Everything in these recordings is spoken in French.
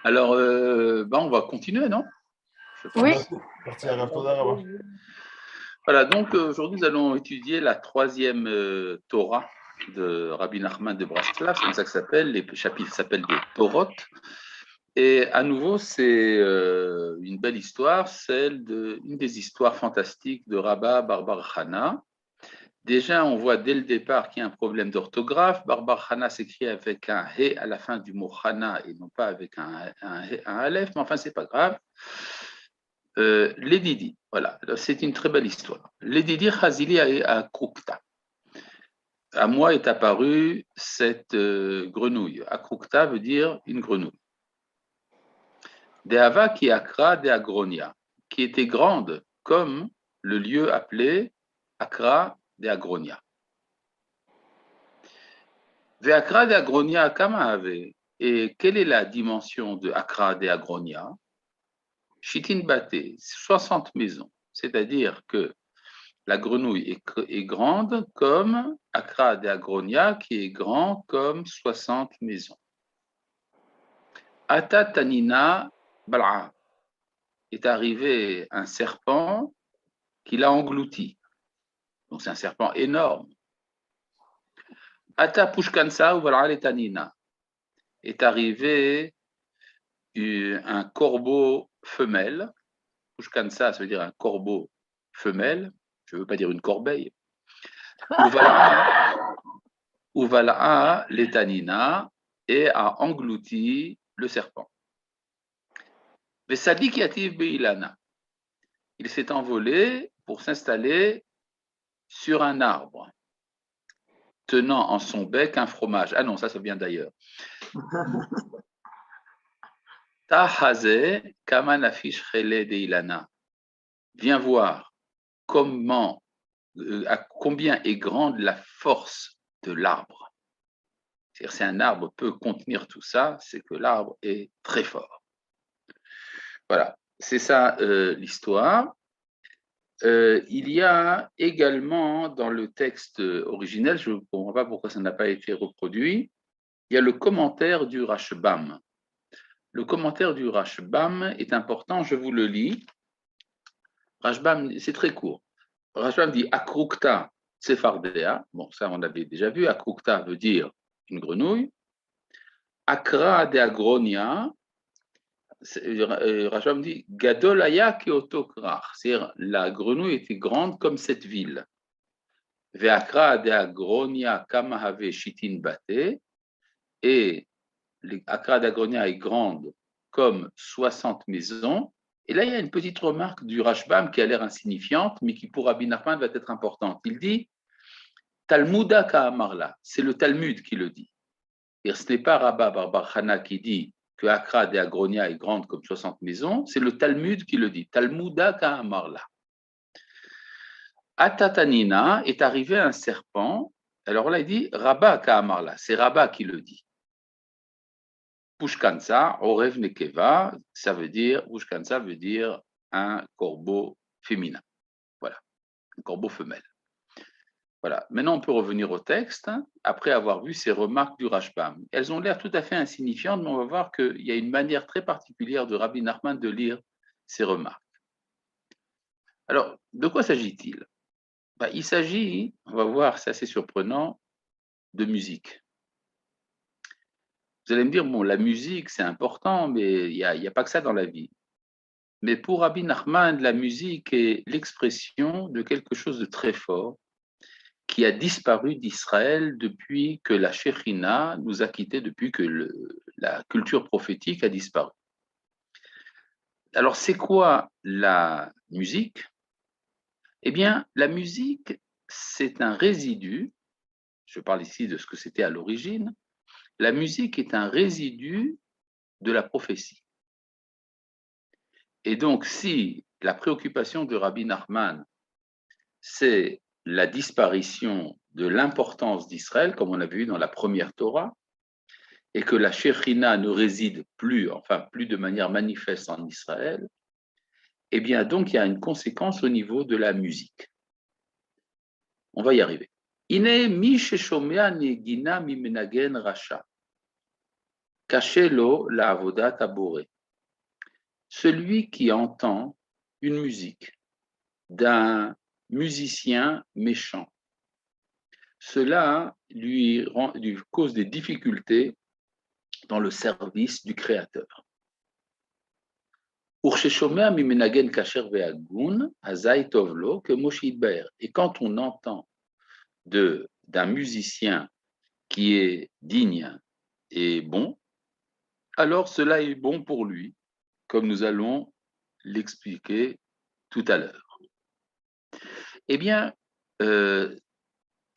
Alors, on va continuer, non? Je Oui, pense. Merci à Rav, Toda Rabba. Voilà, donc aujourd'hui, nous allons étudier la troisième Torah de Rabbi Nachman de Braslav. C'est comme ça que ça s'appelle. Les chapitres s'appellent des Torot. Et à nouveau, c'est une belle histoire, une des histoires fantastiques de Rabba Barbar Chana. Déjà, on voit dès le départ qu'il y a un problème d'orthographe. Barbar Chana s'écrit avec un He à la fin du mot Chana et non pas avec un Aleph, mais enfin, c'est pas grave. Les Didi, voilà, c'est une très belle histoire. Les Didi Khazili à Krukta. À moi est apparue cette grenouille. Akrukta veut dire une grenouille. Deava qui Akra de Agronia, qui était grande comme le lieu appelé Akra de Agronia. Ve Akra de Agronia Kama avait. Et quelle est la dimension de Akra de Agronia? Chitin Baté, 60 maisons. C'est-à-dire que la grenouille est grande comme Akra de Agronia, qui est grand comme 60 maisons. Ata Tanina Bal'a, est arrivé un serpent qui l'a englouti. Donc c'est un serpent énorme. Ata Pushkansa ou Bal'a Tanina, est arrivé un corbeau femelle. Pushkansa, ça veut dire un corbeau femelle. Je ne veux pas dire une corbeille. Uvala l'étanina et a englouti le serpent. Vesadik yativ beilana. Il s'est envolé pour s'installer sur un arbre, tenant en son bec un fromage. Ah non, ça vient d'ailleurs. Tahaze kaman afish chele deilana. Viens voir à combien est grande la force de l'arbre. C'est-à-dire, si un arbre peut contenir tout ça, c'est que l'arbre est très fort. Voilà, c'est ça l'histoire. Il y a également dans le texte originel, je ne comprends pas pourquoi ça n'a pas été reproduit, il y a le commentaire du Rashbam. Le commentaire du Rashbam est important, je vous le lis. Rashbam, c'est très court. Rashbam dit Akrukta Tsefardea. Bon, ça on l'avait déjà vu. Akrukta veut dire une grenouille. Akra de Agronia. Rashbam dit Gadolaya Keotokrach. C'est-à-dire la grenouille était grande comme cette ville. Veakra de Agronia Kamahave Shitin Bate. Et Akra d'Agronia est grande comme 60 maisons. Et là, il y a une petite remarque du Rashbam qui a l'air insignifiante, mais qui pour Rabbi Nachman va être importante. Il dit Talmuda Ka'amarla, c'est le Talmud qui le dit. Et ce n'est pas Rabba Barbar Chana qui dit que Akra de Agronia est grande comme 60 maisons, c'est le Talmud qui le dit. Talmuda Ka'amarla. Atatanina est arrivé un serpent. Alors là, il dit Rabba Ka'amarla, c'est Rabba qui le dit. Pushkansa, Orev Nekeva, ça veut dire, Pushkansa veut dire un corbeau féminin. Voilà, un corbeau femelle. Voilà. Maintenant, on peut revenir au texte, après avoir vu ces remarques du Rashbam. Elles ont l'air tout à fait insignifiantes, mais on va voir qu'il y a une manière très particulière de Rabbi Nachman de lire ces remarques. Alors, de quoi s'agit-il? Il s'agit, on va voir, c'est assez surprenant, de musique. Vous allez me dire, bon, la musique, c'est important, mais il n'y a pas que ça dans la vie. Mais pour Rabbi Nachman, la musique est l'expression de quelque chose de très fort qui a disparu d'Israël depuis que la Shekhinah nous a quittés, depuis que la culture prophétique a disparu. Alors, c'est quoi la musique? Eh bien, la musique, c'est un résidu, je parle ici de ce que c'était à l'origine, la musique est un résidu de la prophétie. Et donc, si la préoccupation de Rabbi Nachman, c'est la disparition de l'importance d'Israël, comme on a vu dans la première Torah, et que la Shekhinah ne réside plus, enfin plus de manière manifeste en Israël, eh bien donc il y a une conséquence au niveau de la musique. On va y arriver. Ine mi sheshomea negina mi menagen racha. Kashelo la avodat taboré. Celui qui entend une musique d'un musicien méchant, cela lui cause des difficultés dans le service du Créateur. Et quand on entend d'un musicien qui est digne et bon, alors cela est bon pour lui, comme nous allons l'expliquer tout à l'heure. Eh bien,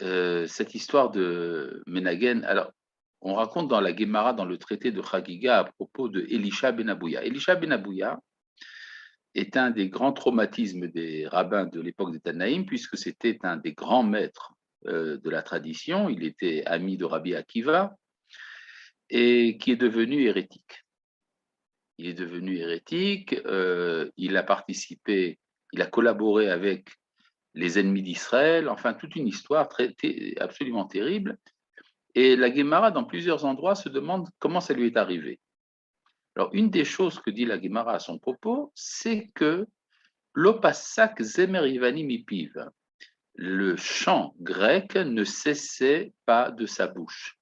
cette histoire de Menagen, alors, on raconte dans la Gemara, dans le traité de Chagiga, à propos de Elisha ben Abouya. Elisha ben Abouya est un des grands traumatismes des rabbins de l'époque des Tanaïm, puisque c'était un des grands maîtres de la tradition. Il était ami de Rabbi Akiva et qui est devenu hérétique. Il est devenu hérétique, il a participé, il a collaboré avec les ennemis d'Israël, enfin toute une histoire absolument terrible. Et la Gemara, dans plusieurs endroits, se demande comment ça lui est arrivé. Alors, une des choses que dit la Gemara à son propos, c'est que l'opasak zemer ivani mipiv, le chant grec ne cessait pas de sa bouche.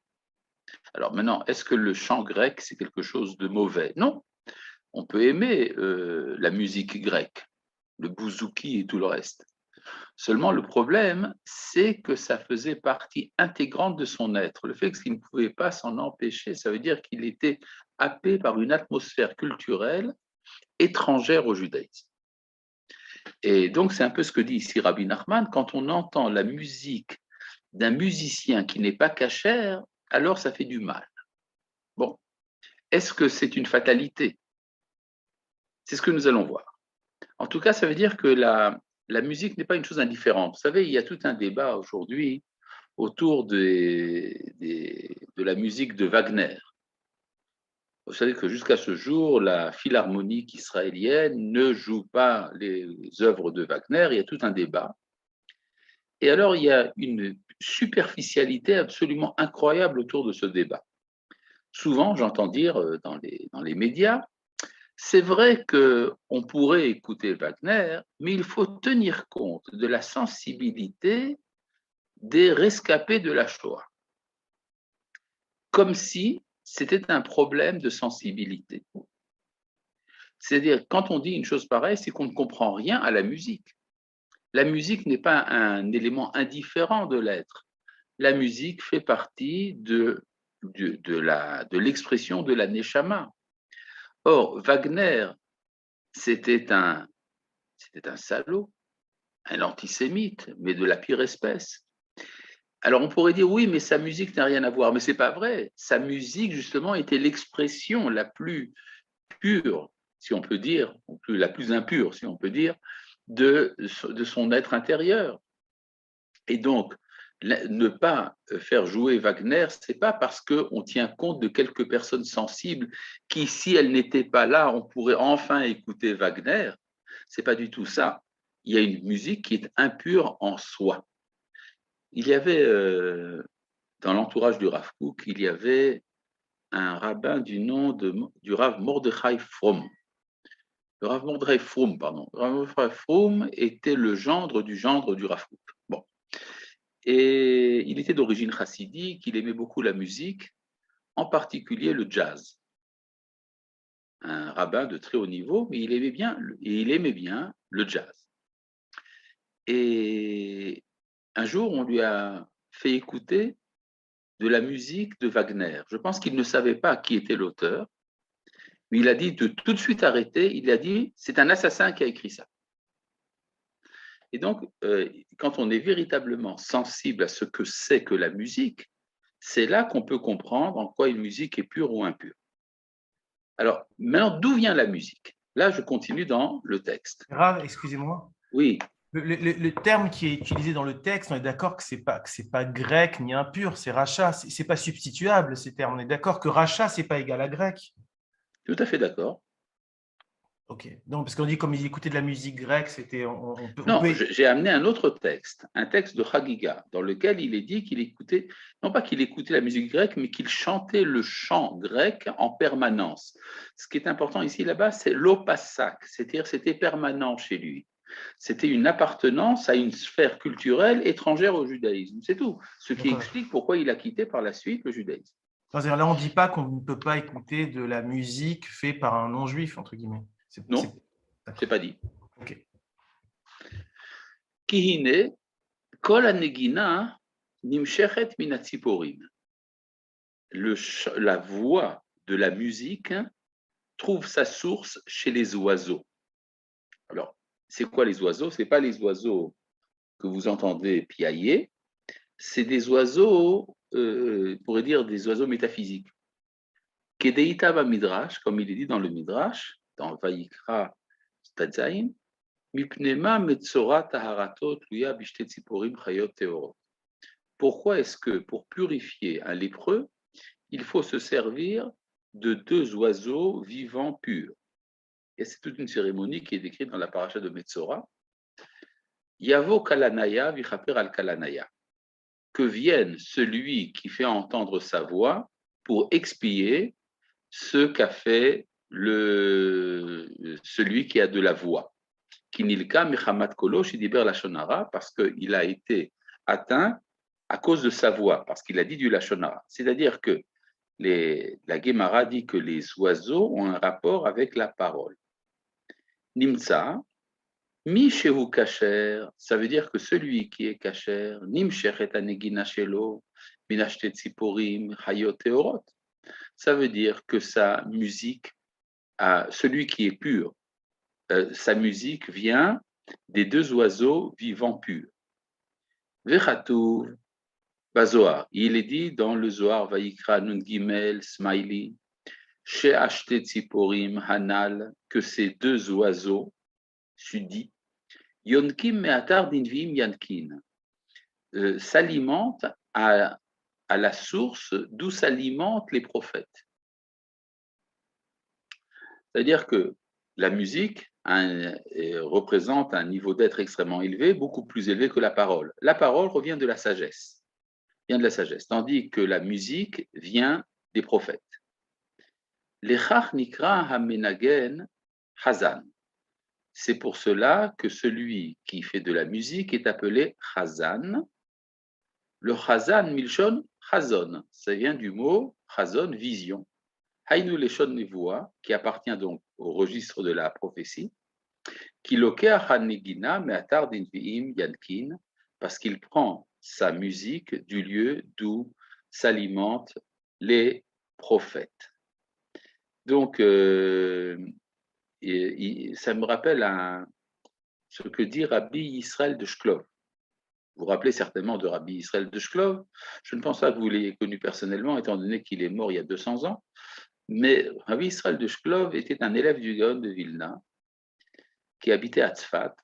Alors maintenant, est-ce que le chant grec, c'est quelque chose de mauvais? Non, on peut aimer la musique grecque, le bouzouki et tout le reste. Seulement, le problème, c'est que ça faisait partie intégrante de son être. Le fait qu'il ne pouvait pas s'en empêcher, ça veut dire qu'il était happé par une atmosphère culturelle étrangère au judaïsme. Et donc, c'est un peu ce que dit ici Rabbi Nachman, quand on entend la musique d'un musicien qui n'est pas cachère, alors ça fait du mal. Bon, est-ce que c'est une fatalité? C'est ce que nous allons voir. En tout cas, ça veut dire que la musique n'est pas une chose indifférente. Vous savez, il y a tout un débat aujourd'hui autour de la musique de Wagner. Vous savez que jusqu'à ce jour, la philharmonique israélienne ne joue pas les œuvres de Wagner. Il y a tout un débat. Et alors, il y a une superficialité absolument incroyable autour de ce débat. Souvent, j'entends dire dans les médias, c'est vrai qu'on pourrait écouter Wagner, mais il faut tenir compte de la sensibilité des rescapés de la Shoah. Comme si c'était un problème de sensibilité. C'est-à-dire, quand on dit une chose pareille, c'est qu'on ne comprend rien à la musique. La musique n'est pas un élément indifférent de l'être. La musique fait partie de l'expression de la neshama. Or, Wagner, c'était un salaud, un antisémite, mais de la pire espèce. Alors on pourrait dire oui, mais sa musique n'a rien à voir, mais c'est pas vrai. Sa musique justement était l'expression la plus pure, si on peut dire, ou la plus impure, si on peut dire, de son être intérieur. Et donc ne pas faire jouer Wagner, c'est pas parce qu'on tient compte de quelques personnes sensibles qui, si elles n'étaient pas là, on pourrait enfin écouter Wagner. C'est pas du tout ça. Il y a une musique qui est impure en soi. Il y avait, dans l'entourage du Rav Kook, il y avait un rabbin du nom du Rav Mordechai Fromm. Le Rav Mordechai Fromm, pardon. Le Rav Mordechai Fromm était le gendre du Rav Kook. Bon. Et il était d'origine chassidique, il aimait beaucoup la musique, en particulier le jazz. Un rabbin de très haut niveau, mais il aimait bien le jazz. Et un jour, on lui a fait écouter de la musique de Wagner. Je pense qu'il ne savait pas qui était l'auteur, mais il a dit de tout de suite arrêter, il a dit c'est un assassin qui a écrit ça. Et donc, quand on est véritablement sensible à ce que c'est que la musique, c'est là qu'on peut comprendre en quoi une musique est pure ou impure. Alors, maintenant, d'où vient la musique? Là, je continue dans le texte. Rav, excusez-moi. Oui. Le terme qui est utilisé dans le texte, on est d'accord que c'est pas grec ni impur, c'est racha. C'est pas substituable ces termes. On est d'accord que racha c'est pas égal à grec. Tout à fait d'accord. Ok. Non, parce qu'on dit comme il écoutait de la musique grecque, c'était. Non, j'ai amené un autre texte, un texte de Chagiga, dans lequel il est dit qu'il écoutait, non pas qu'il écoutait la musique grecque, mais qu'il chantait le chant grec en permanence. Ce qui est important ici, là-bas, c'est l'opasak, c'est-à-dire c'était permanent chez lui. C'était une appartenance à une sphère culturelle étrangère au judaïsme. C'est tout. Ce qui explique pourquoi il a quitté par la suite le judaïsme. Là, on ne dit pas qu'on ne peut pas écouter de la musique faite par un non-juif, entre guillemets. Non, c'est pas dit. Ok. Kihine, kol hanegina nimshechet min hatziporim. La voix de la musique trouve sa source chez les oiseaux. Alors, c'est quoi les oiseaux? Ce n'est pas les oiseaux que vous entendez piailler, c'est des oiseaux, on pourrait dire des oiseaux métaphysiques. Kedeita va midrash, comme il est dit dans le midrash, dans Vayikra Tadzaim, mipnema metzora taharatot luya bishte tziporim chayot teorot. Pourquoi est-ce que, pour purifier un lépreux, il faut se servir de deux oiseaux vivants purs? Et c'est toute une cérémonie qui est décrite dans la paracha de Metzora. Yavo kalanaya vichaper al kalanaya. Que vienne celui qui fait entendre sa voix pour expier ce qu'a fait celui qui a de la voix. Kinilka mechamat kolo shidiber lashonara, parce qu'il a été atteint à cause de sa voix, parce qu'il a dit du lashonara. C'est-à-dire que la Gemara dit que les oiseaux ont un rapport avec la parole. Nimtsa, mi shehu kasher, ça veut dire que celui qui est kasher, nim shechet anegina shelo, minashte tziporim, hayot teorot. Ça veut dire que sa musique, celui qui est pur, sa musique vient des deux oiseaux vivants purs. Vechatuv, Bazoar, il est dit dans le Zohar, Vayikra Nun Gimel, Smiley, She Ashte Tziporim, Hanal, que ces deux oiseaux, sudis, Yonkim Meatar Dinvim Yankin, s'alimentent à la source d'où s'alimentent les prophètes. C'est-à-dire que la musique représente un niveau d'être extrêmement élevé, beaucoup plus élevé que la parole. La parole revient de la sagesse, tandis que la musique vient des prophètes. Lechach nikra hamenagen hazan. C'est pour cela que celui qui fait de la musique est appelé chazan. Le chazan milshon chazon, ça vient du mot chazon, vision. Hainu leshon nevoa, qui appartient donc au registre de la prophétie, qui lokea hanegina meatar dinviim yankin, parce qu'il prend sa musique du lieu d'où s'alimentent les prophètes. Donc, ça me rappelle ce que dit Rabbi Israël de Shklov. Vous vous rappelez certainement de Rabbi Israël de Shklov. Je ne pense pas que vous l'ayez connu personnellement, étant donné qu'il est mort il y a 200 ans. Mais Rabbi Israël de Shklov était un élève du Gaon de Vilna, qui habitait à Tzfat,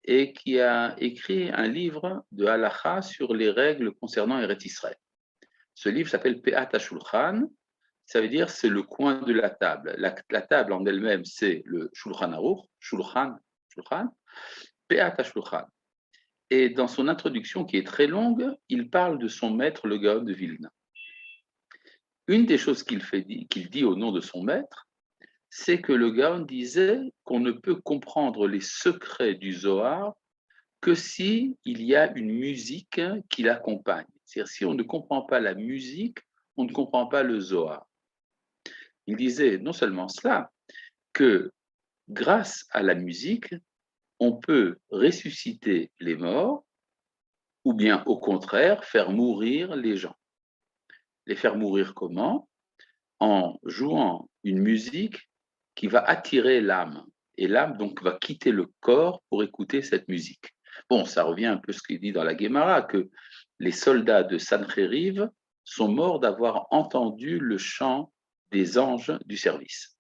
et qui a écrit un livre de halacha sur les règles concernant Eretz Israël. Ce livre s'appelle Pe'at HaShulchan, ça veut dire c'est le coin de la table. La table en elle-même, c'est le Shulchan Aruch, Shulchan, Pe'at HaShulchan. Et dans son introduction, qui est très longue, il parle de son maître, le Gaon de Vilna. Une des choses qu'il dit au nom de son maître, c'est que le Gaon disait qu'on ne peut comprendre les secrets du Zohar que s'il y a une musique qui l'accompagne. C'est-à-dire, si on ne comprend pas la musique, on ne comprend pas le Zohar. Il disait non seulement cela, que grâce à la musique, on peut ressusciter les morts, ou bien au contraire, faire mourir les gens. Les faire mourir comment? En jouant une musique qui va attirer l'âme. Et l'âme, donc, va quitter le corps pour écouter cette musique. Bon, ça revient un peu à ce qu'il dit dans la Guémara, que les soldats de Sancheriv sont morts d'avoir entendu le chant des anges du service.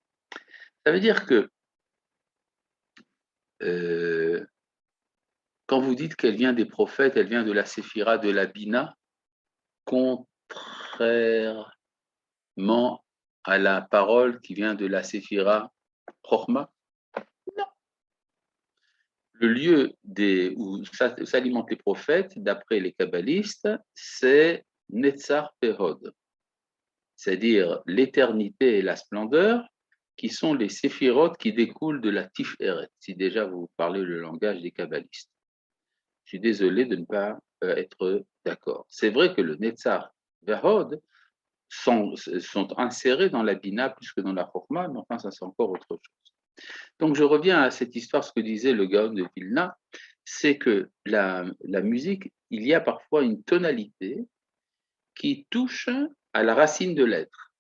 Ça veut dire que quand vous dites qu'elle vient des prophètes, elle vient de la Séphira, de la Bina, contrairement à la parole qui vient de la Séphira Chochma, le lieu où s'alimentent les prophètes, d'après les kabbalistes, c'est Netzar Perod, c'est-à-dire l'éternité et la splendeur, qui sont les séphirotes qui découlent de la Tiferet, si déjà vous parlez le langage des kabbalistes. Je suis désolé de ne pas être d'accord. C'est vrai que le Netzar Perod sont insérés dans la Bina plus que dans la Chokhmah, mais enfin, ça c'est encore autre chose. Donc je reviens à cette histoire, ce que disait le Gaon de Vilna, c'est que la musique, il y a parfois une tonalité qui touche à la racine de l'être.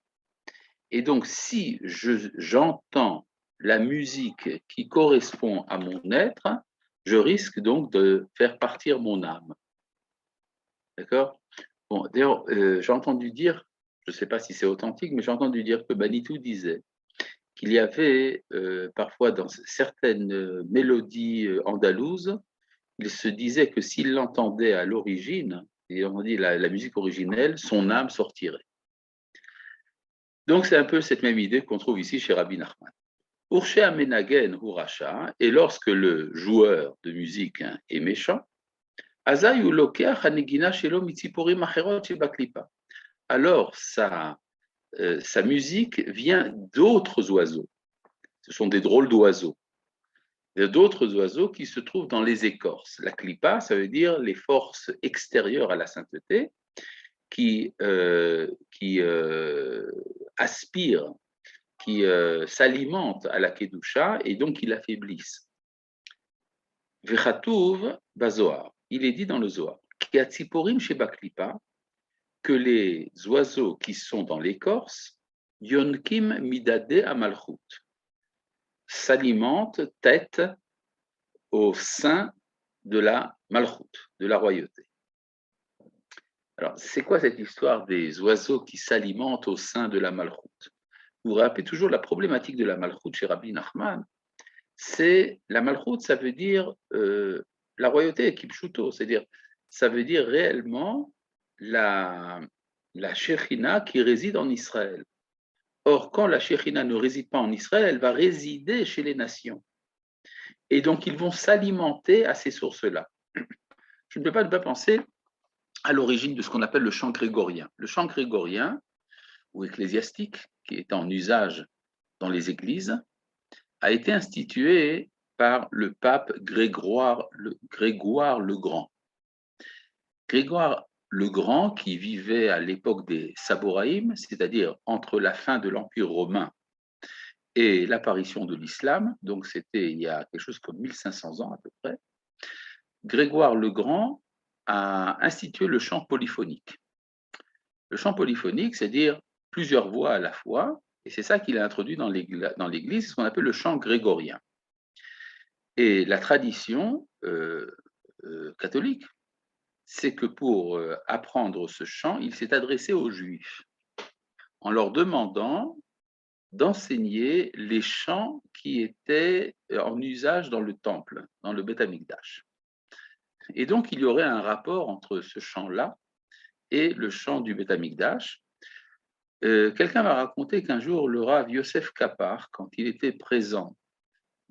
Et donc si j'entends la musique qui correspond à mon être, je risque donc de faire partir mon âme. D'accord? Bon, d'ailleurs, j'ai entendu dire, je ne sais pas si c'est authentique, mais j'ai entendu dire que Manitou disait qu'il y avait parfois dans certaines mélodies andalouses, il se disait que s'il l'entendait à l'origine, et on dit la musique originelle, son âme sortirait. Donc c'est un peu cette même idée qu'on trouve ici chez Rabbi Nachman. Urshe Amenagen Huracha, et lorsque le joueur de musique est méchant, Azay ou Lokeach Hanegina Shelo Mitziporim Acherot Shebaklipa. Alors sa musique vient d'autres oiseaux. Ce sont des drôles d'oiseaux. Il y a d'autres oiseaux qui se trouvent dans les écorces. La klipa, ça veut dire les forces extérieures à la sainteté qui aspirent, qui s'alimentent à la kedusha et donc qui l'affaiblissent. Vechatouv bazoar, il est dit dans le Zohar, kiatziporim sheba klipa, que les oiseaux qui sont dans l'écorce, yonkim midade amalchut, s'alimentent tête au sein de la malchoute, de la royauté. Alors, c'est quoi cette histoire des oiseaux qui s'alimentent au sein de la malchoute? Vous vous rappelez toujours la problématique de la malchoute chez Rabbi Nachman, c'est la malchoute, ça veut dire la royauté kipshuto, c'est-à-dire ça veut dire réellement la Shekhinah qui réside en Israël. Or, quand la Shekhinah ne réside pas en Israël, elle va résider chez les nations. Et donc, ils vont s'alimenter à ces sources-là. Je ne peux pas ne pas penser à l'origine de ce qu'on appelle le chant grégorien. Le chant grégorien, ou ecclésiastique, qui est en usage dans les églises, a été institué par le pape Grégoire le Grand. Grégoire le Grand, qui vivait à l'époque des Saboraïm, c'est-à-dire entre la fin de l'Empire romain et l'apparition de l'islam, donc c'était il y a quelque chose comme 1500 ans à peu près, Grégoire le Grand a institué le chant polyphonique. Le chant polyphonique, c'est-à-dire plusieurs voix à la fois, et c'est ça qu'il a introduit dans l'Église, ce qu'on appelle le chant grégorien. Et la tradition catholique, c'est que pour apprendre ce chant, il s'est adressé aux Juifs en leur demandant d'enseigner les chants qui étaient en usage dans le temple, dans le Beth Amikdash. Et donc, il y aurait un rapport entre ce chant-là et le chant du Beth Amikdash. Quelqu'un m'a raconté qu'un jour, le Rav Yosef Kapar, quand il était présent,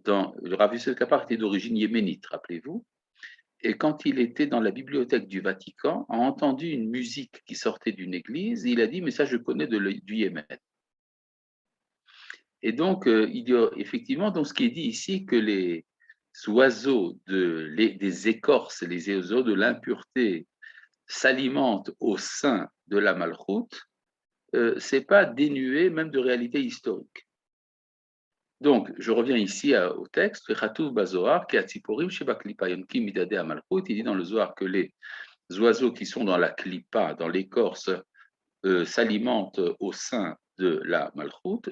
le Rav Yosef Kapar était d'origine yéménite, rappelez-vous, et quand il était dans la bibliothèque du Vatican, a entendu une musique qui sortait d'une église, et il a dit, mais ça je connais du Yémen. Et donc, il y a effectivement, donc, ce qui est dit ici, que les oiseaux des écorces, les oiseaux de l'impureté s'alimentent au sein de la malchoute, ce n'est pas dénué même de réalité historique. Donc, je reviens ici au texte, il dit dans le Zohar que les oiseaux qui sont dans la klipa, dans l'écorce, s'alimentent au sein de la malchoute,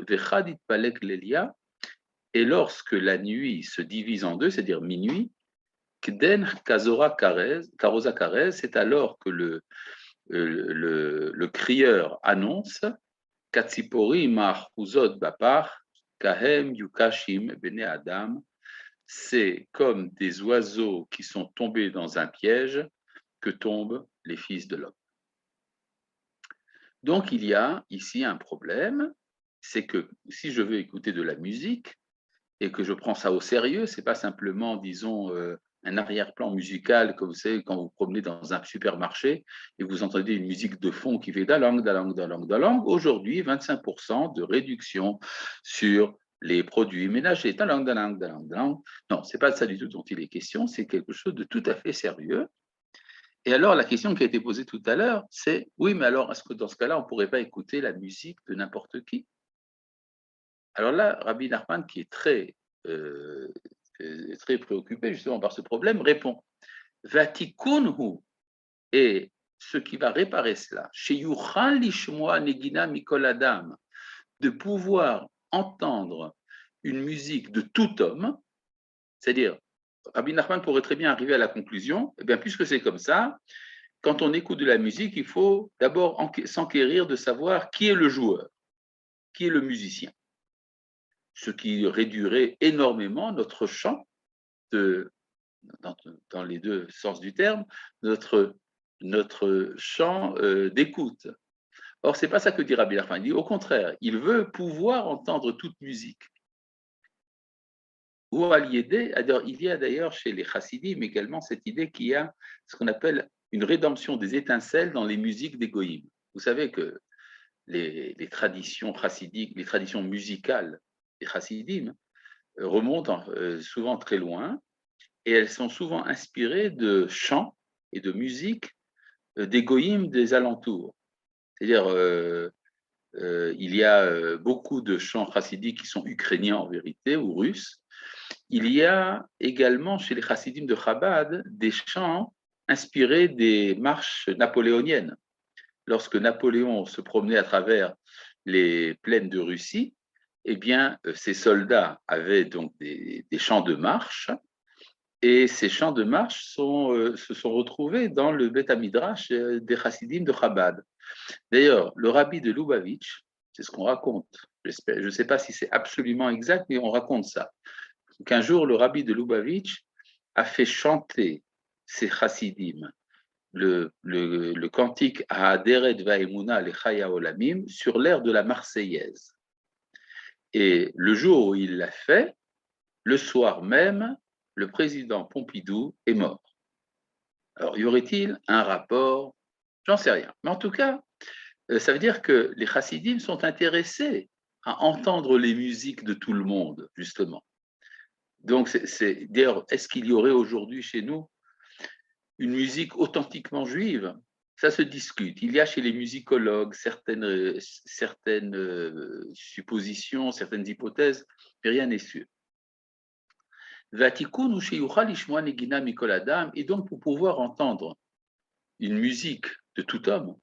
et lorsque la nuit se divise en deux, c'est-à-dire minuit, Kden Karoza Karez, c'est alors que le crieur annonce Katsipori Mahuzot Bapar, Kahem Yukashim Bene Adam, c'est comme des oiseaux qui sont tombés dans un piège que tombent les fils de l'homme. Donc il y a ici un problème, c'est que si je veux écouter de la musique, et que je prends ça au sérieux, c'est pas simplement, disons, un arrière-plan musical, comme vous savez, quand vous promenez dans un supermarché et vous entendez une musique de fond qui fait dalang, dalang, dalang, dalang. Aujourd'hui, 25% de réduction sur les produits ménagers. Dalang, dalang, dalang, dalang. Non, c'est pas de ça du tout dont il est question, c'est quelque chose de tout à fait sérieux. Et alors, la question qui a été posée tout à l'heure, c'est, oui, mais alors, est-ce que dans ce cas-là, on ne pourrait pas écouter la musique de n'importe qui? Alors là, Rabbi Nachman, qui est très préoccupé justement par ce problème, répond, Vatikunhu, et ce qui va réparer cela, Sheyuchal lishmoa negina mikol adam, de pouvoir entendre une musique de tout homme, c'est-à-dire, Rabbi Nachman pourrait très bien arriver à la conclusion, eh bien, puisque c'est comme ça, quand on écoute de la musique, il faut d'abord s'enquérir de savoir qui est le joueur, qui est le musicien. Ce qui réduirait énormément notre champ, dans les deux sens du terme, notre champ d'écoute. Or, ce n'est pas ça que dit Rabbi Nachman. Il dit au contraire, il veut pouvoir entendre toute musique. Ou il y a d'ailleurs chez les chassidim également cette idée qu'il y a ce qu'on appelle une rédemption des étincelles dans les musiques des goïms. Vous savez que les traditions chassidiques, les traditions musicales des chassidim remontent souvent très loin et elles sont souvent inspirées de chants et de musique des goïms des alentours. C'est-à-dire, il y a beaucoup de chants chassidiques qui sont ukrainiens en vérité ou russes. Il y a également chez les chassidim de Chabad des chants inspirés des marches napoléoniennes. Lorsque Napoléon se promenait à travers les plaines de Russie, eh bien, ces soldats avaient donc des chants de marche, et ces chants de marche se sont retrouvés dans le Beth Midrash des Chassidim de Chabad. D'ailleurs, le rabbi de Lubavitch, c'est ce qu'on raconte, je ne sais pas si c'est absolument exact, mais on raconte ça, qu'un jour, le rabbi de Lubavitch a fait chanter ces Chassidim le cantique à Aderet Vaemuna Lechaya Olamim sur l'air de la Marseillaise. Et le jour où il l'a fait, le soir même, le président Pompidou est mort. Alors, y aurait-il un rapport? J'en sais rien. Mais en tout cas, ça veut dire que les chassidim sont intéressés à entendre les musiques de tout le monde, justement. Donc, d'ailleurs, est-ce qu'il y aurait aujourd'hui chez nous une musique authentiquement juive? Ça se discute. Il y a chez les musicologues certaines suppositions, certaines hypothèses, mais rien n'est sûr. Et donc, pour pouvoir entendre une musique de tout homme,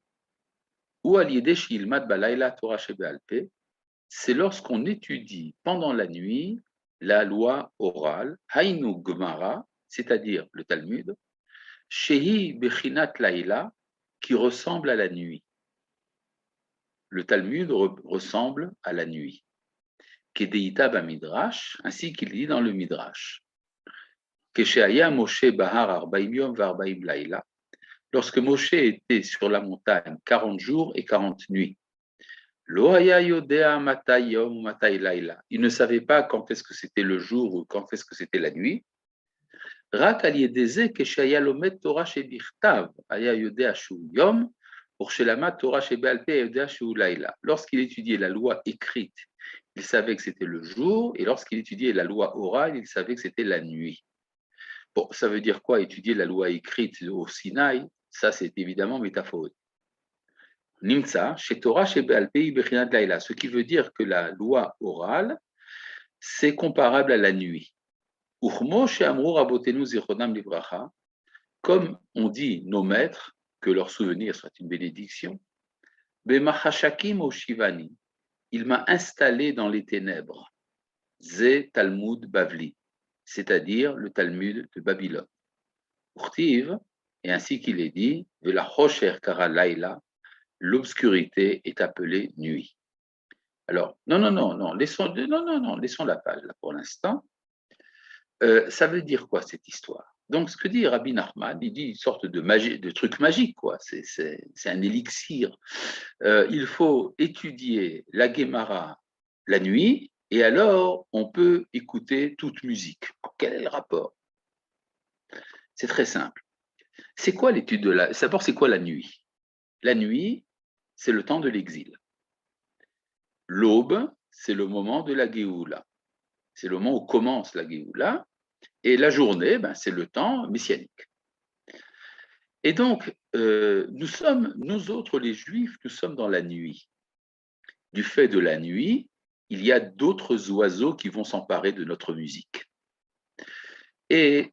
c'est lorsqu'on étudie pendant la nuit la loi orale, Hainu Gemara, c'est-à-dire le Talmud, Shehi Bechinat Laila, qui ressemble à la nuit. Le Talmud ressemble à la nuit. Kedeita Bamidrash, ainsi qu'il dit dans le Midrash. Kesheaya Moshe Bahar Arbaim Yom Varbaim Laila, lorsque Moshe était sur la montagne 40 jours et 40 nuits. Lo haya yodea matay yom matay laila. Il ne savait pas quand est-ce que c'était le jour ou quand est-ce que c'était la nuit. Rak al yedeze keshaya lomet Torah shebichtav haya yodea shu yom pour shelama Torah shebealpe yodea shu laila. Lorsqu'il étudiait la loi écrite, il savait que c'était le jour, et lorsqu'il étudiait la loi orale, il savait que c'était la nuit. Bon, ça veut dire quoi, étudier la loi écrite au Sinaï? Ça, c'est évidemment métaphorique. Nimtsa, chez Torah, chez Be'alpei, Bechinat Laila, ce qui veut dire que la loi orale, c'est comparable à la nuit. Uchmo, chez Amrou, Rabotenu, Zichronam, Livracha, comme on dit nos maîtres, que leur souvenir soit une bénédiction, Bemachashakim au Shivani, il m'a installé dans les ténèbres, Ze Talmud Bavli, c'est-à-dire le Talmud de Babylone. Urtiv, et ainsi qu'il est dit, Vela Chosher Kara Laila, l'obscurité est appelée nuit. Alors, laissons la page là pour l'instant. Ça veut dire quoi cette histoire? Donc, ce que dit Rabbi Nachman, il dit une sorte de magie, de truc magique, quoi. C'est un élixir. Il faut étudier la Gemara la nuit Et alors, on peut écouter toute musique. Quel est le rapport? C'est très simple. C'est quoi l'étude de la... D'abord, c'est quoi la nuit? La nuit, c'est le temps de l'exil. L'aube, c'est le moment de la Géoula. C'est le moment où commence la Géoula. Et la journée, ben, c'est le temps messianique. Et donc, nous autres, les Juifs, nous sommes dans la nuit. Du fait de la nuit, il y a d'autres oiseaux qui vont s'emparer de notre musique. Et,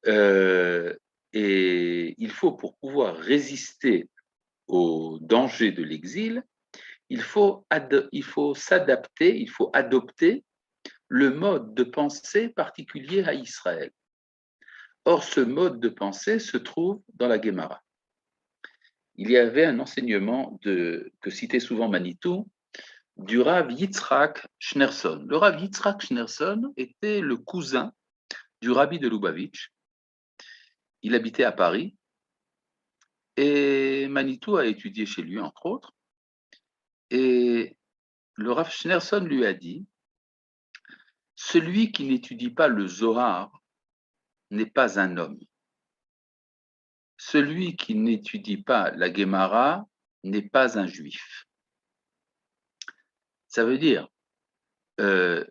euh, et il faut, pour pouvoir résister au danger de l'exil, il faut s'adapter, il faut adopter le mode de pensée particulier à Israël. Or, ce mode de pensée se trouve dans la Guémara. Il y avait un enseignement que citait souvent Manitou, du Rav Yitzhak Schneerson. Le Rav Yitzhak Schneerson était le cousin du Rabbi de Lubavitch. Il habitait à Paris et Manitou a étudié chez lui, entre autres. Et le Rav Schneerson lui a dit, celui qui n'étudie pas le Zohar n'est pas un homme. Celui qui n'étudie pas la Guémara n'est pas un juif. Ça veut dire, le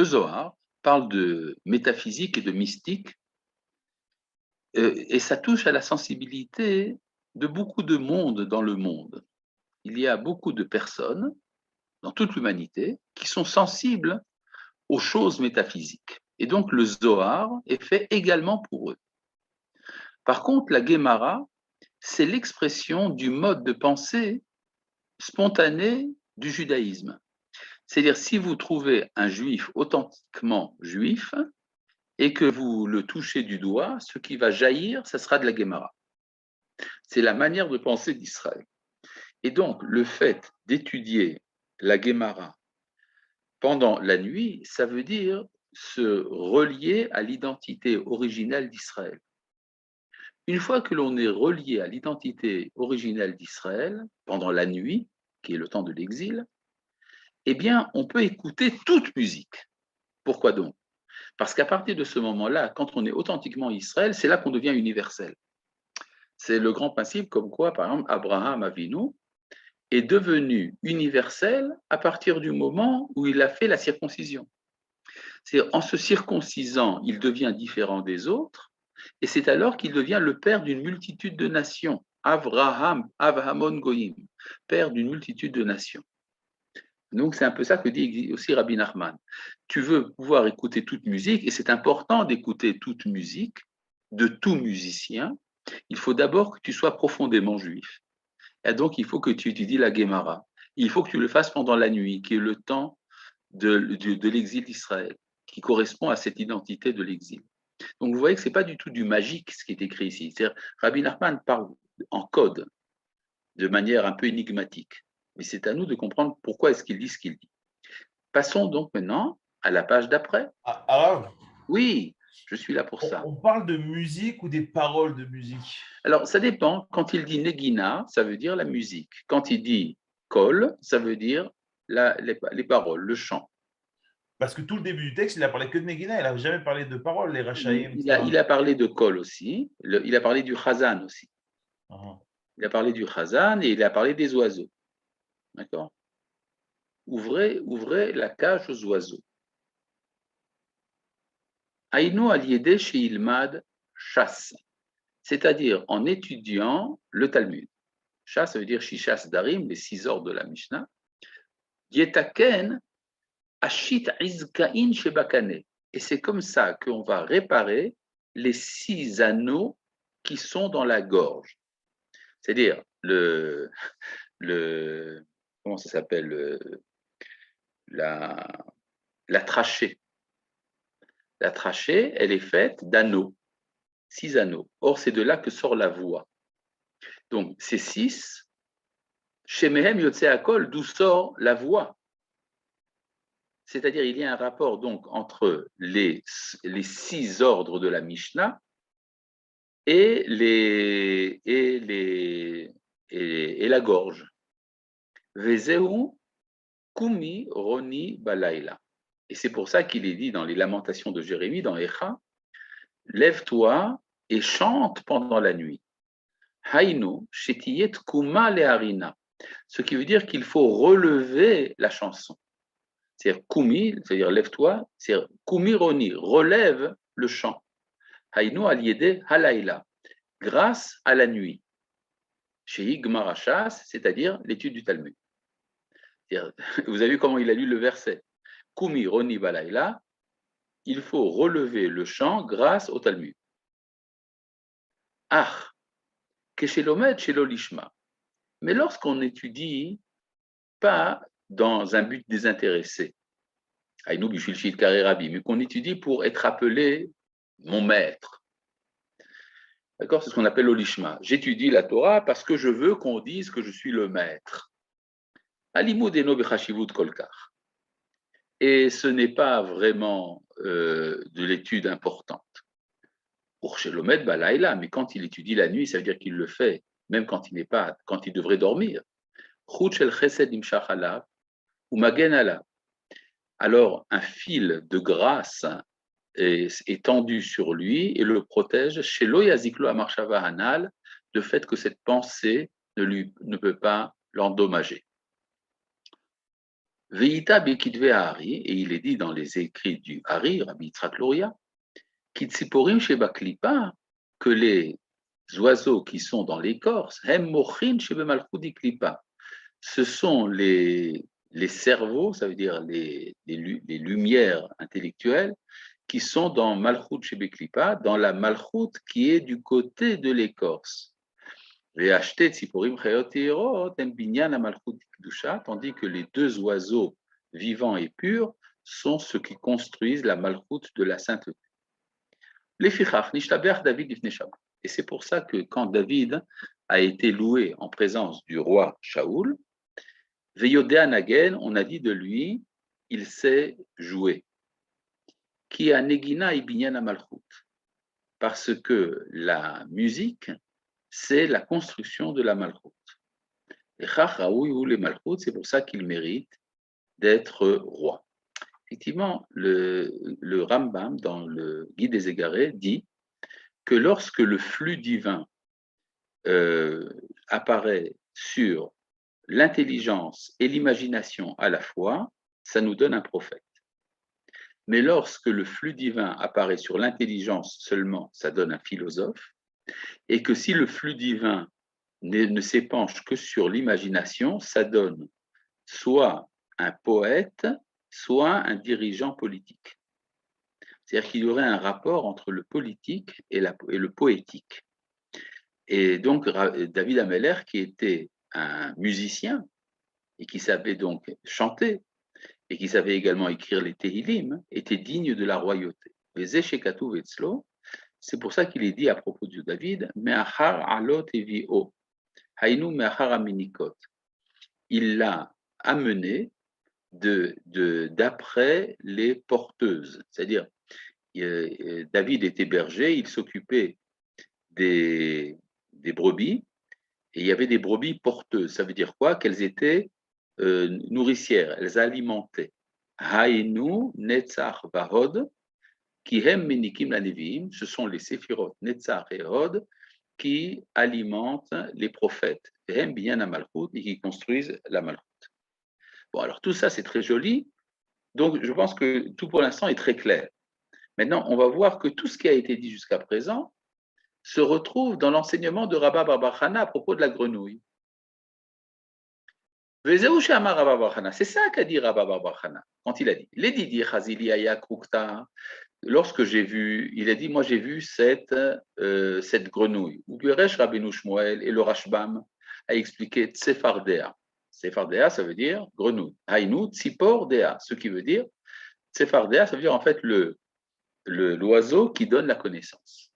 Zohar parle de métaphysique et de mystique, et ça touche à la sensibilité de beaucoup de monde dans le monde. Il y a beaucoup de personnes dans toute l'humanité qui sont sensibles aux choses métaphysiques. Et donc le Zohar est fait également pour eux. Par contre, la Guémara, c'est l'expression du mode de pensée spontané du judaïsme. C'est-à-dire, si vous trouvez un juif authentiquement juif et que vous le touchez du doigt, ce qui va jaillir, ça sera de la Guémara. C'est la manière de penser d'Israël. Et donc, le fait d'étudier la Guémara pendant la nuit, ça veut dire se relier à l'identité originelle d'Israël. Une fois que l'on est relié à l'identité originelle d'Israël, pendant la nuit, qui est le temps de l'exil, eh bien, on peut écouter toute musique. Pourquoi donc? Parce qu'à partir de ce moment-là, quand on est authentiquement Israël, c'est là qu'on devient universel. C'est le grand principe comme quoi, par exemple, Abraham Avinu est devenu universel à partir du moment où il a fait la circoncision. C'est en se circoncisant, il devient différent des autres, et c'est alors qu'il devient le père d'une multitude de nations. Avramon Goïm, père d'une multitude de nations. Donc, c'est un peu ça que dit aussi Rabbi Nachman. Tu veux pouvoir écouter toute musique, et c'est important d'écouter toute musique, de tout musicien. Il faut d'abord que tu sois profondément juif. Et donc, il faut que tu étudies la Guémara. Il faut que tu le fasses pendant la nuit, qui est le temps de l'exil d'Israël, qui correspond à cette identité de l'exil. Donc, vous voyez que ce n'est pas du tout du magique ce qui est écrit ici. Rabbi Nachman parle en code, de manière un peu énigmatique. Mais c'est à nous de comprendre pourquoi est-ce qu'il dit ce qu'il dit. Passons donc maintenant à la page d'après. Alors, Oui, je suis là pour ça. on parle de musique ou des paroles de musique? Alors, ça dépend. Quand il dit negina, ça veut dire la musique. Quand il dit kol, ça veut dire les paroles, le chant. Parce que tout le début du texte, il a parlé que de Negina, il n'a jamais parlé de paroles, les Rachaïm, Il a parlé de kol aussi, il a parlé du chazan aussi. Uh-huh. Il a parlé du chazan et il a parlé des oiseaux. D'accord? Ouvrez la cage aux oiseaux. Aïnou al-yedeh she'ilmad shas, c'est-à-dire en étudiant le Talmud. Shas, ça veut dire Shishas Darim, les 6 ordres de la Mishnah. Yetaken ashit izkain shebakane. Et c'est comme ça qu'on va réparer les 6 anneaux qui sont dans la gorge. C'est-à-dire comment ça s'appelle, la trachée. La trachée, elle est faite d'anneaux, 6 anneaux. Or, c'est de là que sort la voix. Donc, ces 6, chez Mehem Yotzeakol, d'où sort la voix. C'est-à-dire, il y a un rapport donc entre les 6 ordres de la Mishnah et la gorge. Vezeu Kumi Roni Balaïla. Et c'est pour ça qu'il est dit dans les Lamentations de Jérémie, dans Echa, lève-toi et chante pendant la nuit. Hainu Shetiyet Kuma Leharina. Ce qui veut dire qu'il faut relever la chanson. C'est-à-dire Kumi, c'est-à-dire lève-toi, c'est Kumi Roni, relève le chant. Hainu Aliede Halaïla, grâce à la nuit. Chez Gmarachas, c'est-à-dire l'étude du Talmud. Vous avez vu comment il a lu le verset. Kumi Roni Balaïla, il faut relever le chant grâce au Talmud. Ah, Keshelomed Shelo Lishma. Mais lorsqu'on n'étudie pas dans un but désintéressé, Aïnou Bishulchit Karerabi, mais qu'on étudie pour être appelé mon maître. D'accord? C'est ce qu'on appelle l'olishma. J'étudie la Torah parce que je veux qu'on dise que je suis le maître. Alimud eno bechashivut kolkar. Et ce n'est pas vraiment de l'étude importante. Pour Shelomed Balaïla, mais quand il étudie la nuit, ça veut dire qu'il le fait, même quand il n'est pas, quand il devrait dormir. Chut shel chesed imshach alav ou magen alav. Alors un fil de grâce est tendu sur lui et le protège. Shelo yaziklo amarshava hanal, le fait que cette pensée ne peut pas l'endommager. Veïta bekidve Hari, et il est dit dans les écrits du Hari, Rabbi Yitzhak Luria, Kitsiporim sheba klipa, que les oiseaux qui sont dans l'écorce, hem mochin shebe malchudi klipa, ce sont les cerveaux, ça veut dire les lumières intellectuelles, qui sont dans Malchut shebe klipa, dans la Malchut qui est du côté de l'écorce. Tandis que les deux oiseaux vivants et purs sont ceux qui construisent la malchoute de la sainteté. Et c'est pour ça que quand David a été loué en présence du roi Shaoul, on a dit de lui, il sait jouer. Qui a negina et binyan malchout, parce que la musique, c'est la construction de la malchoute. Et c'est pour ça qu'il mérite d'être roi. Effectivement, le Rambam, dans le Guide des Égarés, dit que lorsque le flux divin apparaît sur l'intelligence et l'imagination à la fois, ça nous donne un prophète. Mais lorsque le flux divin apparaît sur l'intelligence seulement, ça donne un philosophe. Et que si le flux divin ne s'épanche que sur l'imagination, ça donne soit un poète, soit un dirigeant politique. C'est-à-dire qu'il y aurait un rapport entre le politique et le poétique. Et donc, David Ameller, qui était un musicien et qui savait donc chanter et qui savait également écrire les Tehillim, était digne de la royauté. Les Eshekatu Vetzlo, c'est pour ça qu'il est dit à propos de David, Me'achar alot evio, hainu me'achar aminikot. Il l'a amené d'après les porteuses. C'est-à-dire, David était berger, il s'occupait des brebis, et il y avait des brebis porteuses. Ça veut dire quoi? Qu'elles étaient nourricières, elles alimentaient. Hainu netzach vahod, qui hem menikim la neviim, ce sont les séphirot netzach et hod qui alimentent les prophètes. Hem binyan malchut, et qui construisent la malchut. Bon, alors tout ça, c'est très joli. Donc, je pense que tout pour l'instant est très clair. Maintenant, on va voir que tout ce qui a été dit jusqu'à présent se retrouve dans l'enseignement de Rabba bar bar Chana à propos de la grenouille. C'est ça qu'a dit Rabba bar bar Chana quand il a dit Ledidi chazili aya krukta. Lorsque j'ai vu, il a dit, moi j'ai vu cette grenouille. Uguresh Rabbeinu Shmuel et le Rashbam a expliqué Tsefardea. Tsefardea, ça veut dire grenouille. Hainu Tzipor Dea, ce qui veut dire, Tsefardea, ça veut dire en fait l'oiseau qui donne la connaissance.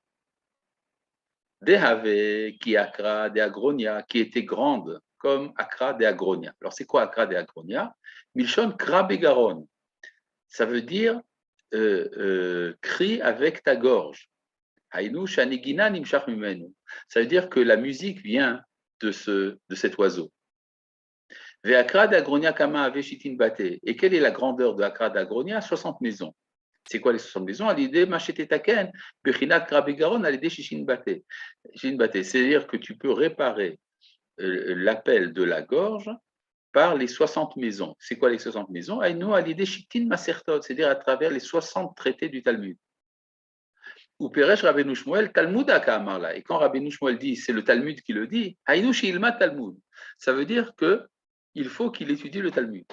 Dehave qui Akra de Agronia, qui était grande comme Akra de Agronia. Alors c'est quoi Akra de Agronia? Milshon Krabegaron. Ça veut dire crie avec ta gorge. Ça veut dire que la musique vient de cet oiseau. Ve'akra d'Agronia kama aveshitin bate. Et quelle est la grandeur de Akra d'Agronia? 60 maisons. C'est quoi les 60 maisons? À l'idée machetetaken, bechina krabegaron, à l'idée shishin bate. C'est-à-dire que tu peux réparer l'appel de la gorge par les 60 maisons. C'est quoi les 60 maisons? Aïno à l'idée shitin masertot, c'est-à-dire à travers les 60 traités du Talmud. Ou Peresh Rabbeinu Shmuel, Talmud Akamarla. Et quand Rabbeinu Shmuel dit, c'est le Talmud qui le dit, Aïnou Shilma Talmud. Ça veut dire qu'il faut qu'il étudie le Talmud.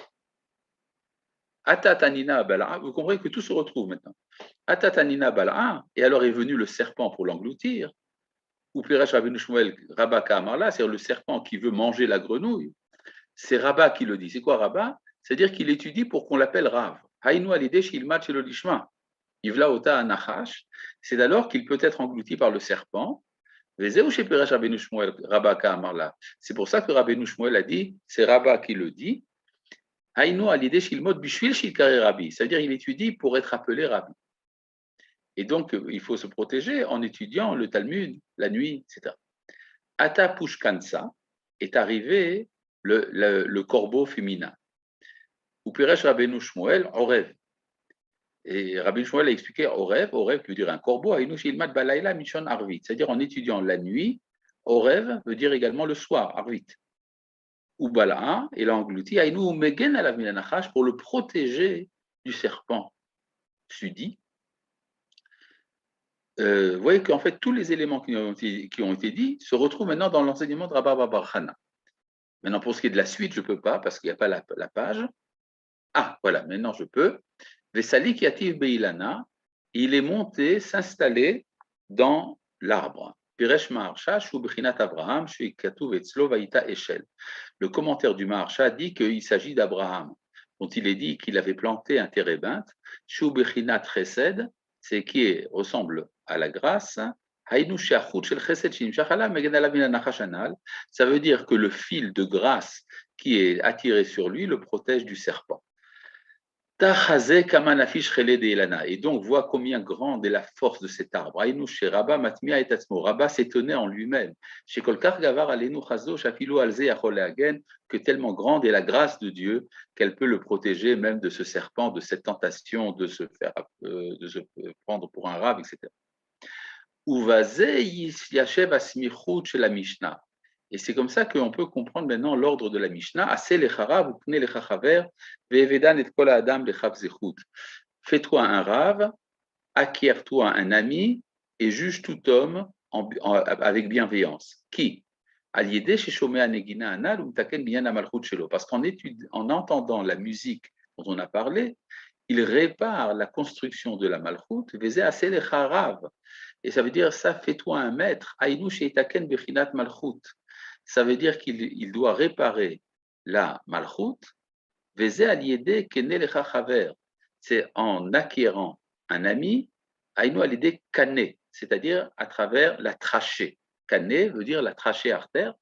Atatanina Bala'a, vous comprenez que tout se retrouve maintenant. Atatanina Bala'a, et alors est venu le serpent pour l'engloutir. Ou Peresh Rabbeinu Shmuel, Rabba Kamarla, c'est-à-dire le serpent qui veut manger la grenouille. C'est Rabba qui le dit. C'est quoi Rabba? C'est-à-dire qu'il étudie pour qu'on l'appelle Rav. Aïnou Alideh Shilma Chelolishma. Ivla Ota Anachash, c'est alors qu'il peut être englouti par le serpent. C'est pour ça que Rabbeinu Shmuel a dit, c'est Rabba qui le dit, Haïno alidé shilmod bishvil shilkare Rabbi, c'est-à-dire il étudie pour être appelé Rabbi. Et donc il faut se protéger en étudiant le Talmud la nuit, etc. Ata Pushkansa est arrivé le corbeau féminin. Ou Piresh Rabbeinu Shmuel, Orev. Et Rabbi Shmuel a expliqué Orev qui veut dire un corbeau, c'est-à-dire en étudiant la nuit, Orev veut dire également le soir, Arvit. Ou Bala'a, et l'a englouti, pour le protéger du serpent sudi. Vous voyez qu'en fait, tous les éléments qui ont été dits se retrouvent maintenant dans l'enseignement de Rabba Bar Chana. Maintenant, pour ce qui est de la suite, je ne peux pas, parce qu'il n'y a pas la page. Ah, voilà, maintenant je peux. Vesalik Yativ Beilana, il est monté, s'installer dans l'arbre. Piresh Maharsha, Shubchinat Abraham, Shuikatuv Etzlo Vaïta Eshel. Le commentaire du Maharsha dit qu'il s'agit d'Abraham, dont il est dit qu'il avait planté un térébinthe. Shubchinat Chesed, c'est qui ressemble à la grâce. Ça veut dire que le fil de grâce qui est attiré sur lui le protège du serpent. Et donc, vois combien grande est la force de cet arbre. Rabba s'étonnait en lui-même. Que tellement grande est la grâce de Dieu qu'elle peut le protéger même de ce serpent, de cette tentation de se prendre pour un rab, etc. Et c'est comme ça qu'on peut comprendre maintenant l'ordre de la Mishnah. Fais-toi un rave, acquiers-toi un ami et juge tout homme avec bienveillance. Qui? Parce qu'en entendant la musique dont on a parlé, il répare la construction de la malchut. Et ça veut dire ça, fais-toi un maître. Ça veut dire qu'il doit réparer la malchut, c'est en acquérant un ami, c'est-à-dire à travers la trachée. Kané veut dire la trachée artère,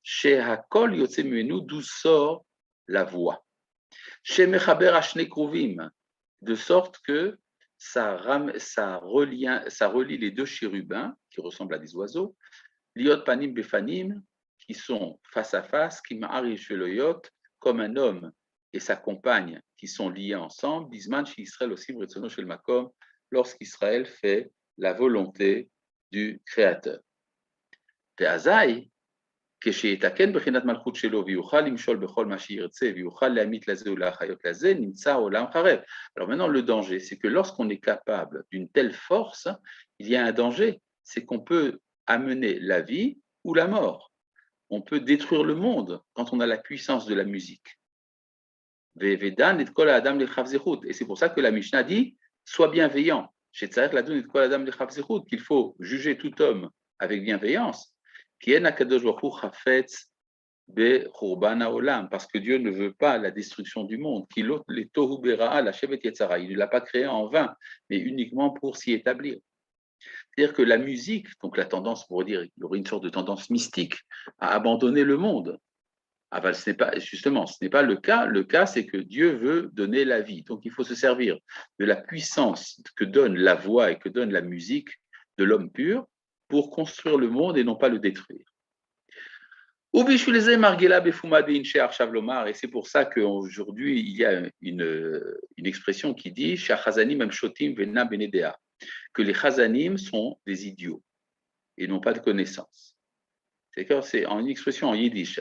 chez Hakol Yotsemenu, d'où sort la voix. Chez Mechaber Ashne Kruvim, de sorte que ça relie les deux chérubins, qui ressemblent à des oiseaux, Liot Panim Befanim, qui sont face à face, qui ma'arish veloyot, comme un homme et sa compagne qui sont liés ensemble, Bisman chez Israël aussi, Bretsono chez le Makom, lorsqu'Israël fait la volonté du Créateur. Ve'azai, כששיתקן בחינת מלכות שלו ויוכל למשול בכל מה שירצה ויוכל להמית לזה ולהחיות לזה, נמצא עולם חרב. Alors maintenant, le danger, c'est que lorsqu'on est capable d'une telle force, il y a un danger, c'est qu'on peut amener la vie ou la mort. On peut détruire le monde quand on a la puissance de la musique. Et c'est pour ça que la Mishnah dit, sois bienveillant. Qu'il faut juger tout homme avec bienveillance. Parce que Dieu ne veut pas la destruction du monde. Il ne l'a pas créé en vain, mais uniquement pour s'y établir. C'est-à-dire que la musique, donc la tendance, pour dire, il y aurait une sorte de tendance mystique à abandonner le monde. Ce n'est pas le cas. Le cas, c'est que Dieu veut donner la vie. Donc, il faut se servir de la puissance que donne la voix et que donne la musique de l'homme pur pour construire le monde et non pas le détruire. Et c'est pour ça qu'aujourd'hui, il y a une expression qui dit que les chazanim sont des idiots et n'ont pas de connaissances. C'est une expression en yiddish.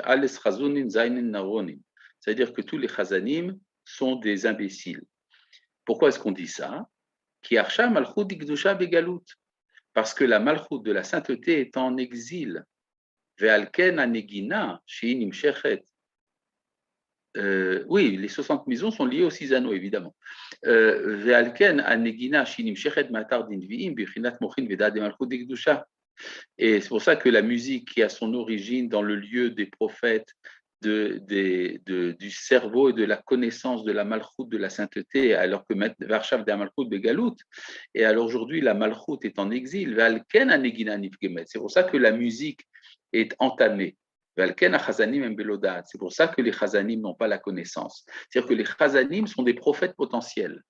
C'est-à-dire que tous les chazanim sont des imbéciles. Pourquoi est-ce qu'on dit ça? Parce que la malchut de la sainteté est en exil. Oui, les 60 maisons sont liées aux 6 anneaux, évidemment. Et c'est pour ça que la musique qui a son origine dans le lieu des prophètes, du cerveau et de la connaissance de la malchoute de la sainteté, alors que Varshav de la malchoute de Galout, et alors aujourd'hui la malchoute est en exil, c'est pour ça que la musique est entamée. C'est pour ça que les chazanim n'ont pas la connaissance. C'est-à-dire que les chazanim sont des prophètes potentiels.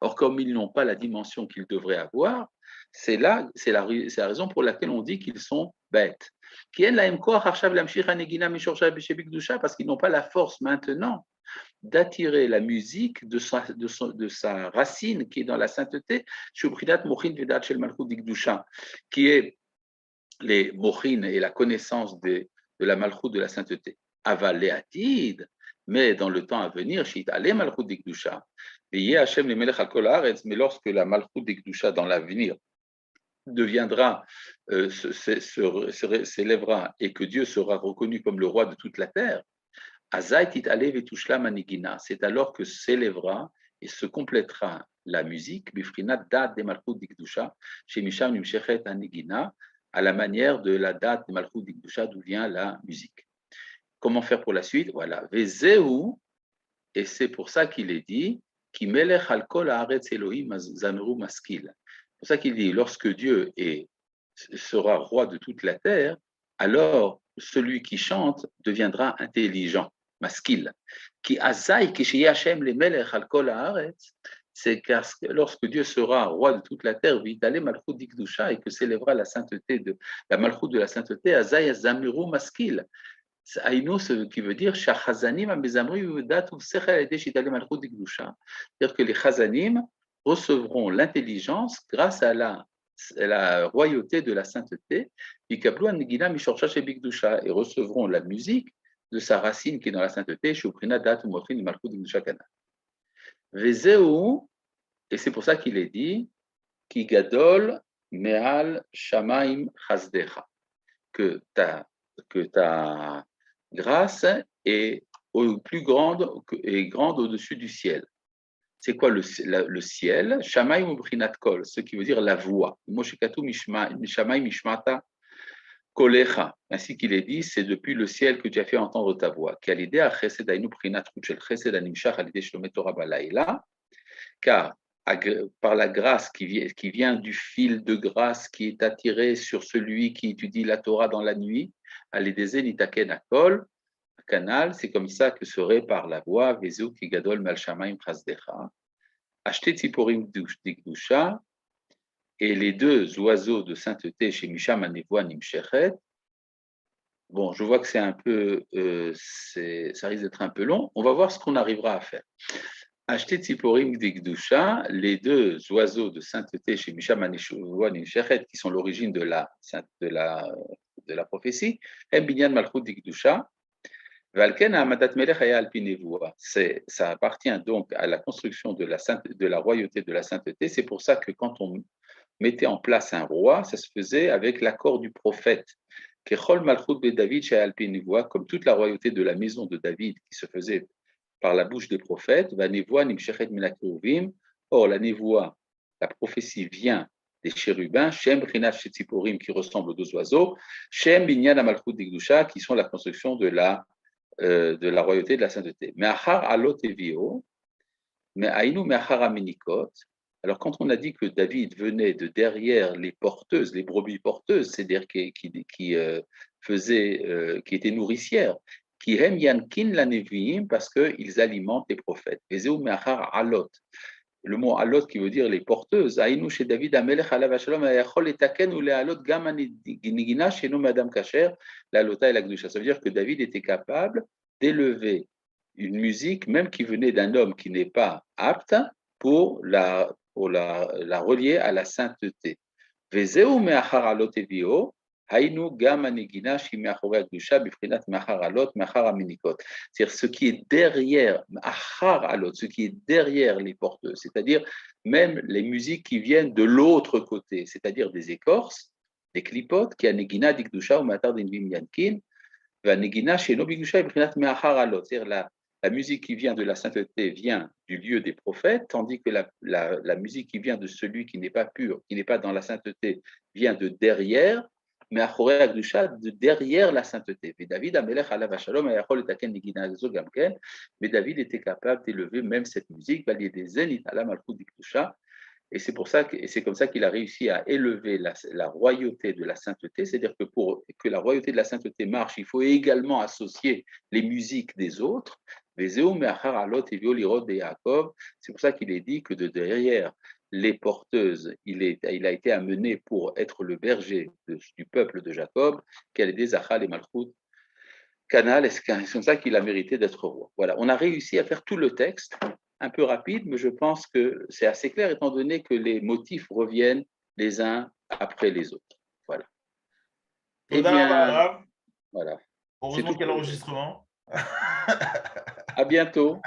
Or, comme ils n'ont pas la dimension qu'ils devraient avoir, c'est la raison pour laquelle on dit qu'ils sont bêtes. Parce qu'ils n'ont pas la force maintenant d'attirer la musique de sa racine qui est dans la sainteté, qui est les mochin et la connaissance de la malchut de la sainteté. Aval le'atid, mais dans le temps à venir, mais lorsque la malchut d'Ikdusha dans l'avenir deviendra, s'élèvera et que Dieu sera reconnu comme le roi de toute la terre, c'est alors que s'élèvera et se complétera la musique, à la manière de la date de Malchut d'Ikdusha, d'où vient la musique. Comment faire pour la suite? Voilà. Vezeu, et c'est pour ça qu'il est dit, Ki melech al kol haaretz Elohim zamru maskil. C'est pour ça qu'il dit, lorsque Dieu sera roi de toute la terre, alors celui qui chante deviendra intelligent, maskil. Ki azai ki Hashem le melech al kol haaretz, c'est que lorsque Dieu sera roi de toute la terre, vitale malchut d'Ikdusha, et que s'élèvera la sainteté la malchut de la sainteté, azai zamru maskil. Aïno, ce qui veut dire c'est-à-dire que les chazanim recevront l'intelligence grâce à la royauté de la sainteté, et recevront la musique de sa racine qui est dans la sainteté, et c'est pour ça qu'il est dit Ki gadol me'al shamaim chasdecha, que ta grâce est plus grande et grande au-dessus du ciel. C'est quoi le ciel? Shamaim ubrinat kol, ce qui veut dire la voix. Moshekatu shamaim mishmata kolecha, ainsi qu'il est dit, c'est depuis le ciel que tu as fait entendre ta voix. Car par la grâce qui vient du fil de grâce qui est attiré sur celui qui étudie la Torah dans la nuit, canal, c'est comme ça que serait par la voix Vezu ki gadol mal shamaim chasdecha, acheté tziporim d'ikdusha, et les deux oiseaux de sainteté chez Misham Anevoa Nimshechet. Bon, je vois que c'est un peu, ça risque d'être un peu long. On va voir ce qu'on arrivera à faire. Acheter Tziporim d'Ikdusha, les deux oiseaux de sainteté chez Misham Anevoa Nimshechet, qui sont l'origine de la prophétie, Em Binyan Malchut d'Ikdusha. Ça appartient donc à la construction de la royauté de la sainteté. C'est pour ça que quand on mettait en place un roi, ça se faisait avec l'accord du prophète. Comme toute la royauté de la maison de David qui se faisait par la bouche des prophètes. Or, la névoie, la prophétie vient des chérubins, Shem Brinat Shetziporim qui ressemblent aux deux oiseaux, Shem Binyan Amalchut d'Ikdusha qui sont la construction de la royauté de la sainteté. Mais Achar Alot Evio, mais Aïnou Meachar Amenikot. Alors, quand on a dit que David venait de derrière les porteuses, les brebis porteuses, c'est-à-dire qui étaient nourricières, qui aiment Yankin la Neviim parce qu'ils alimentent les prophètes. Vezeu Meachar Alot. le mot alot qui veut dire les porteuses. Aïnou chez David Amelech alav shalom ayachol etaken ou les alot gam nigina chez nous Madame Kacher la lota et la gdusha. Ça veut dire que David était capable d'élever une musique, même qui venait d'un homme qui n'est pas apte, pour la relier à la sainteté. Vezeu me'achar alot evio. C'est-à-dire ce qui est derrière, ce qui est derrière les porteuses, c'est-à-dire même les musiques qui viennent de l'autre côté, c'est-à-dire des écorces, des clipotes, qui a negina dikdusha ou matar d'invim yankin, va negina sheno bikdusha b'chinat me'achar alot, c'est-à-dire la musique qui vient de la sainteté vient du lieu des prophètes, tandis que la musique qui vient de celui qui n'est pas pur, qui n'est pas dans la sainteté, vient de derrière, mais achorei akdusha, de derrière la sainteté. Et David, Amelech alav shalom, ayachol etaken nigina zo gamken, mais David était capable d'élever même cette musique, valier des zenit ala malchut dikdusha, et c'est pour ça et c'est comme ça qu'il a réussi à élever la royauté de la sainteté, c'est-à-dire que pour que la royauté de la sainteté marche, il faut également associer les musiques des autres. C'est pour ça qu'il est dit que de derrière les porteuses, il a été amené pour être le berger du peuple de Jacob, qu'elle est des Achal et Malchut, Canal, c'est comme ça qu'il a mérité d'être roi. Voilà, on a réussi à faire tout le texte, un peu rapide, mais je pense que c'est assez clair étant donné que les motifs reviennent les uns après les autres. Voilà. Eh bien, voilà. Heureusement qu'il y a l'enregistrement. À bientôt.